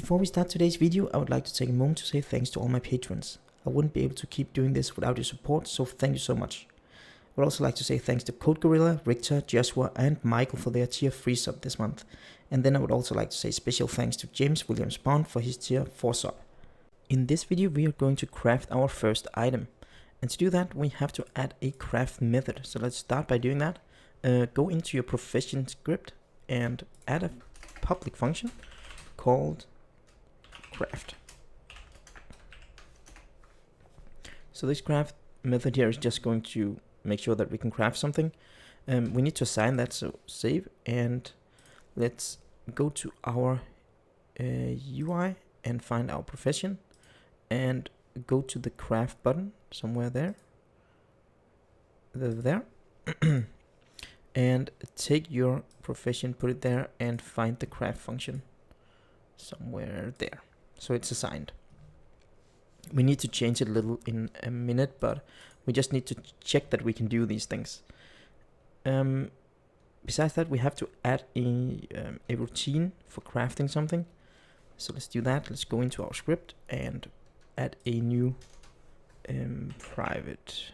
Before we start today's video, I would like to take a moment to say thanks to all my patrons. I wouldn't be able to keep doing this without your support, so thank you so much. I would also like to say thanks to Code Gorilla, Richter, Joshua and Michael for their tier 3 sub this month. And then I would also like to say special thanks to James Williams Bond for his tier 4 sub. In this video we are going to craft our first item. And to do that we have to add a craft method. So let's start by doing that. Go into your profession script and add a public function called craft. So this craft method here is just going to make sure that we can craft something. We need to assign that, so save, and let's go to our UI and find our profession and go to the craft button somewhere there. And take your profession, put it there, and find the craft function somewhere there. So it's assigned. We need to change it a little in a minute, but we just need to check that we can do these things. Besides that, we have to add a routine for crafting something. So let's do that. Let's go into our script and add a new private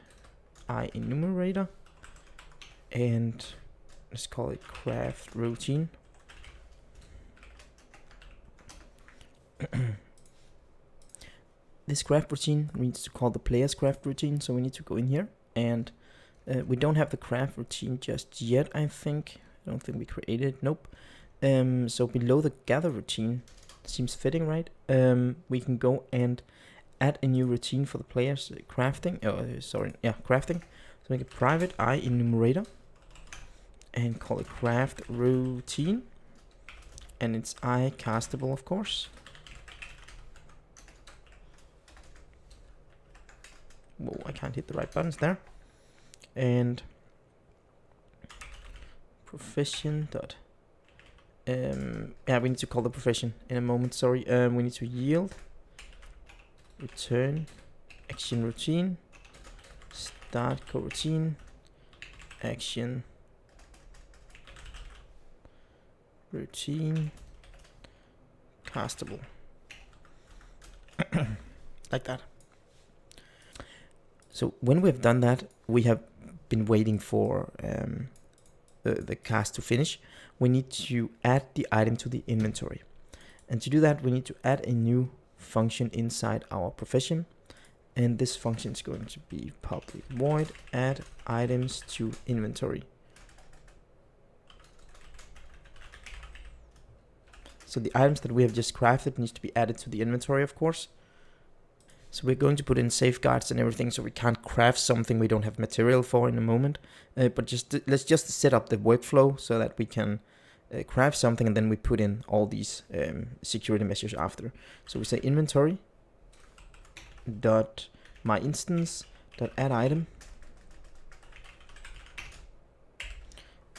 enumerator, and let's call it craft routine. This craft routine needs to call the player's craft routine, so we need to go in here, and we don't have the craft routine just yet, I think. I don't think we created it. Nope. So below the gather routine, seems fitting, right? We can go and add a new routine for the player's crafting. Crafting. So make a private enumerator and call it craft routine, and it's castable, of course. Whoa, I can't hit the right buttons there. And profession dot we need to call the profession in a moment, sorry. We need to yield return action routine start coroutine action routine castable. Like that. So when we've done that, we have been waiting for the cast to finish. We need to add the item to the inventory. And to do that, we need to add a new function inside our profession. And this function is going to be public void add items to inventory. So the items that we have just crafted needs to be added to the inventory, of course. So we're going to put in safeguards and everything, so we can't craft something we don't have material for in a moment. But let's just set up the workflow so that we can craft something, and then we put in all these security measures after. So we say inventory dot my instance dot add item,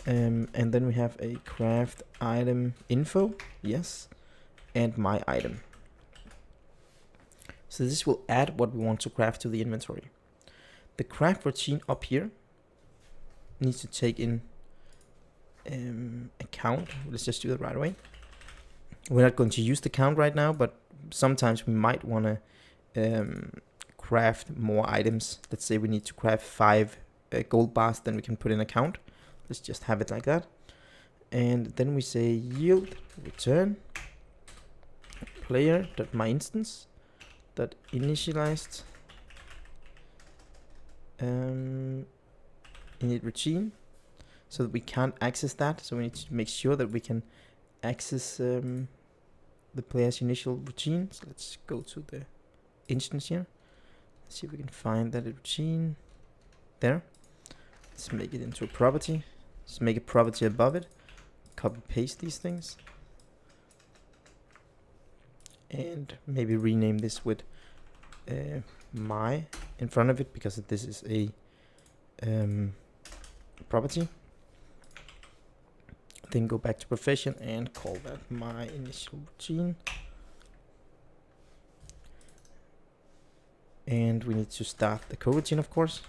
and then we have a craft item info, yes, and my item. So this will add what we want to craft to the inventory. The craft routine up here needs to take in a count. Let's just do that right away. We're not going to use the count right now, but sometimes we might want to craft more items. Let's say we need to craft 5 gold bars, then we can put in a count. Let's just have it like that. And then we say yield return player.myInstance that initialized init routine, so that we can't access that. So we need to make sure that we can access the player's initial routine. So let's go to the instance here. Let's see if we can find that routine there. Let's make it into a property. Let's make a property above it. Copy paste these things. And maybe rename this with my in front of it, because this is a property. Then go back to profession and call that my initial routine. And we need to start the coroutine, of course.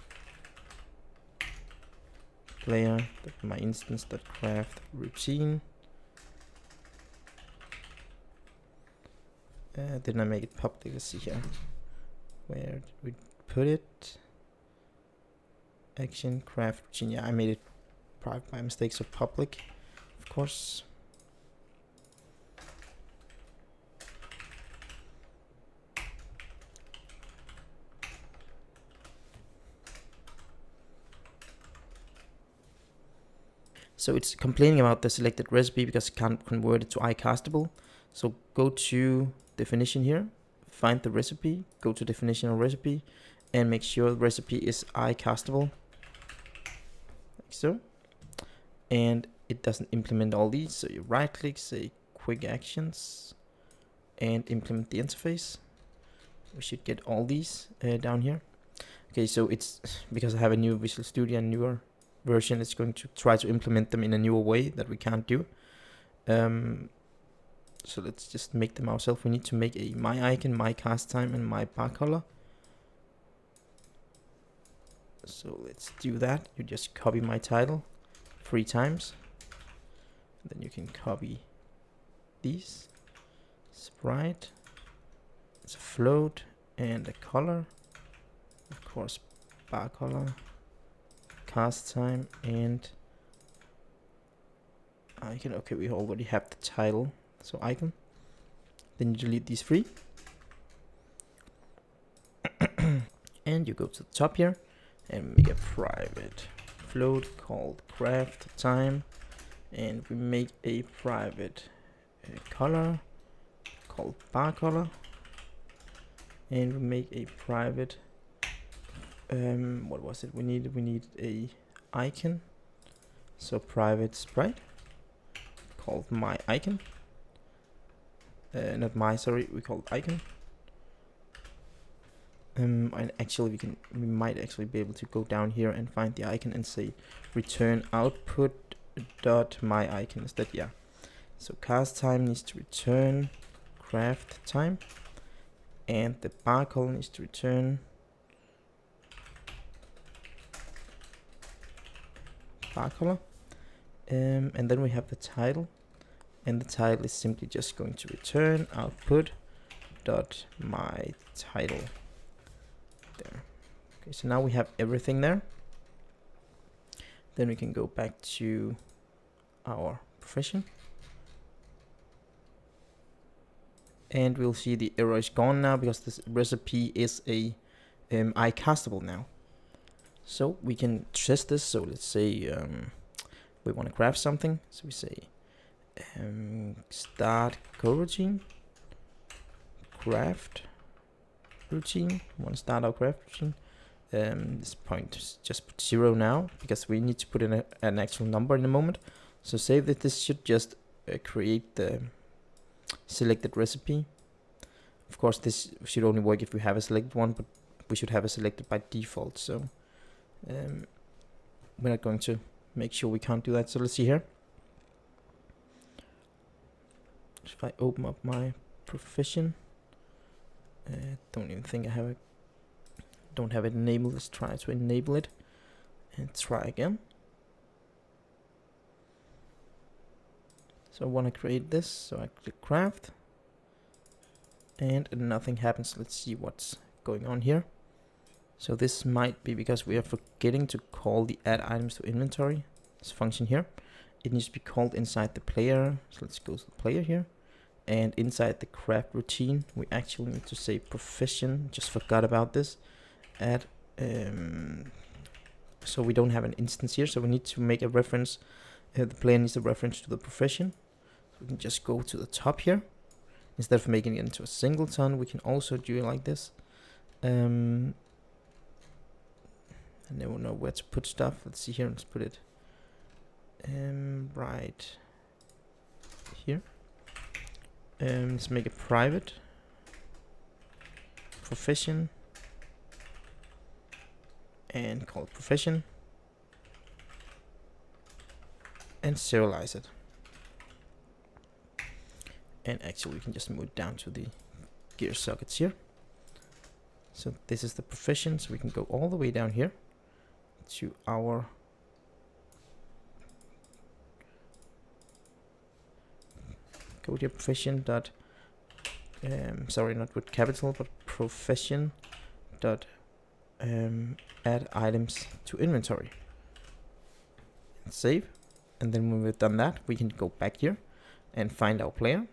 Player my instance craft routine Didn't I make it public? Let's see here. Where did we put it? Action, craft, routine. Yeah, I made it private by mistake, so public, of course. So it's complaining about the selected recipe because it can't convert it to iCastable. So go to definition here, find the recipe, go to definition of recipe, and make sure the recipe is iCastable, like so. And it doesn't implement all these, so you right click, say quick actions, and implement the interface. We should get all these down here. Okay, so it's because I have a new Visual Studio and newer version, it's going to try to implement them in a newer way that we can't do. So let's just make them ourselves. We need to make a my icon, my cast time, and my bar color. So let's do that. You just copy my title 3 times. Then you can copy these. Sprite. It's a float and a color. Of course, bar color, cast time, and icon. Okay, we already have the title, so icon. Then you delete these 3. And you go to the top here and make a private float called craft time, and we make a private color called bar color, and we make a private what was it we needed? We need a icon, so private sprite called my icon, not my, sorry, we call it icon. And actually we might actually be able to go down here and find the icon and say return output dot my icon instead. Yeah, so cast time needs to return craft time, and the bar color needs to return bar color. And then we have the title, and the title is simply just going to return output dot my title. There. Okay, so now we have everything there. Then we can go back to our profession, and we'll see the error is gone now because this recipe is a iCastable now. So we can test this. So let's say we want to craft something, so we say start coroutine, craft routine. We want to start our craft routine. This point is just put 0 now because we need to put in an actual number in a moment. So say that this should just create the selected recipe. Of course this should only work if we have a selected one, but we should have a selected by default, so we're not going to make sure we can't do that. So let's see here. If I open up my profession, don't even think I have it. Don't have it enabled. Let's try to enable it and try again. So I want to create this, so I click craft and nothing happens. Let's see what's going on here. So this might be because we are forgetting to call the add items to inventory, this function here. It needs to be called inside the player. So let's go to the player here, and inside the craft routine we actually need to say profession. Just forgot about this. Add so we don't have an instance here, so we need to make a reference. The player needs a reference to the profession. So we can just go to the top here. Instead of making it into a singleton, we can also do it like this. I never know where to put stuff. Let's see here. Let's put it right here. Let's make a private profession and call it profession and serialize it. And actually we can just move it down to the gear sockets here. So this is the profession, so we can go all the way down here to our go to your profession dot sorry, not with capital, but profession dot add items to inventory. And save. And then when we've done that, we can go back here and find our player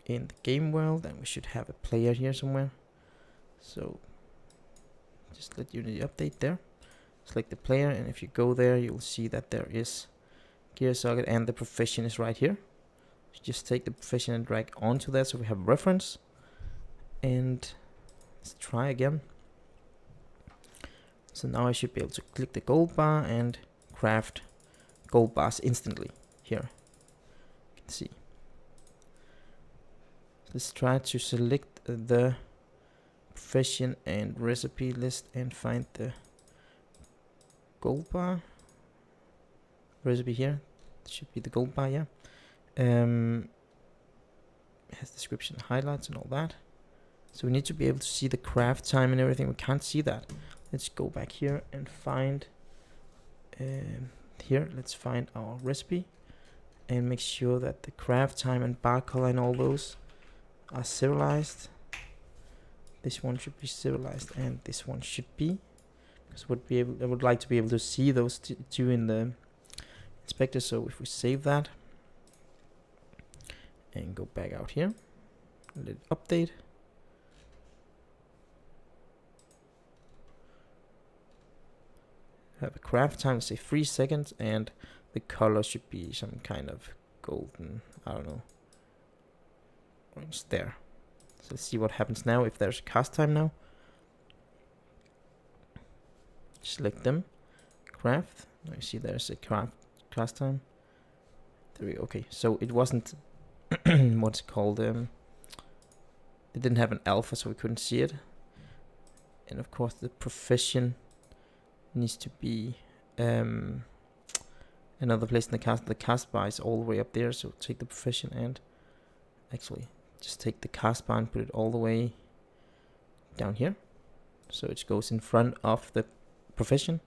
in the game world, and we should have a player here somewhere. So just let Unity update there. Select the player, and if you go there, you'll see that there is gear socket and the profession is right here. Just take the profession and drag onto that so we have reference. And let's try again. So now I should be able to click the gold bar and craft gold bars instantly here. You can see. Let's try to select the profession and recipe list and find the gold bar recipe here. It should be the gold bar, yeah. It has description, highlights and all that. So we need to be able to see the craft time and everything. We can't see that. Let's go back here and find here. Let's find our recipe and make sure that the craft time and bar color and all those are serialized. This one should be serialized and this one should be, because I would like to be able to see those two in the inspector. So if we save that and go back out here, let it update. Have a craft time, say 3 seconds, and the color should be some kind of golden, I don't know, orange there. So let's see what happens now if there's a cast time now. Select them, craft. Now you see there's a cast time. There we go. Okay, so it wasn't what's it called? It didn't have an alpha, so we couldn't see it. And of course, the profession needs to be another place in the cast. The cast bar is all the way up there, so take the profession and actually just take the cast bar and put it all the way down here, so it goes in front of the profession.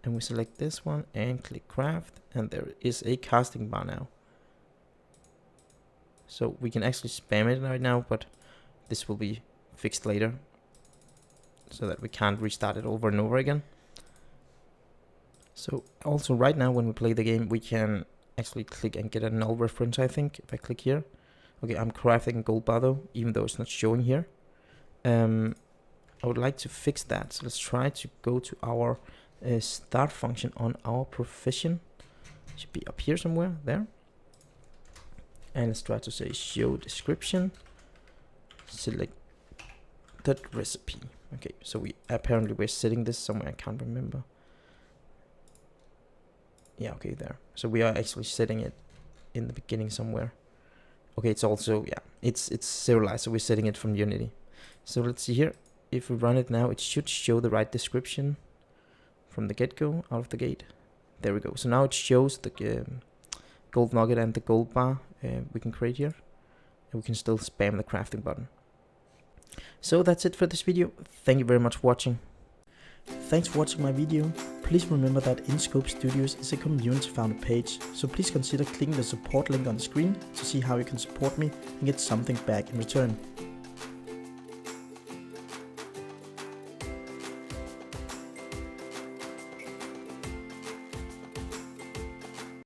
And we select this one and click craft, and there is a casting bar now. So we can actually spam it right now, but this will be fixed later, so that we can't restart it over and over again. So also right now when we play the game, we can actually click and get a null reference, I think. If I click here, okay, I'm crafting a gold bar though, even though it's not showing here. I would like to fix that. So let's try to go to our start function on our profession. It should be up here somewhere, there. And let's try to say show description, select that recipe. Okay, so we're setting this somewhere, I can't remember. Yeah, okay, there. So we are actually setting it in the beginning somewhere. Okay, it's also, yeah, it's serialized, so we're setting it from Unity. So let's see here. If we run it now, it should show the right description from the get-go, out of the gate. There we go. So now it shows the gold nugget and the gold bar we can create here. And we can still spam the crafting button. So that's it for this video. Thank you very much for watching. Thanks for watching my video. Please remember that InScope Studios is a community founded page, so please consider clicking the support link on the screen to see how you can support me and get something back in return.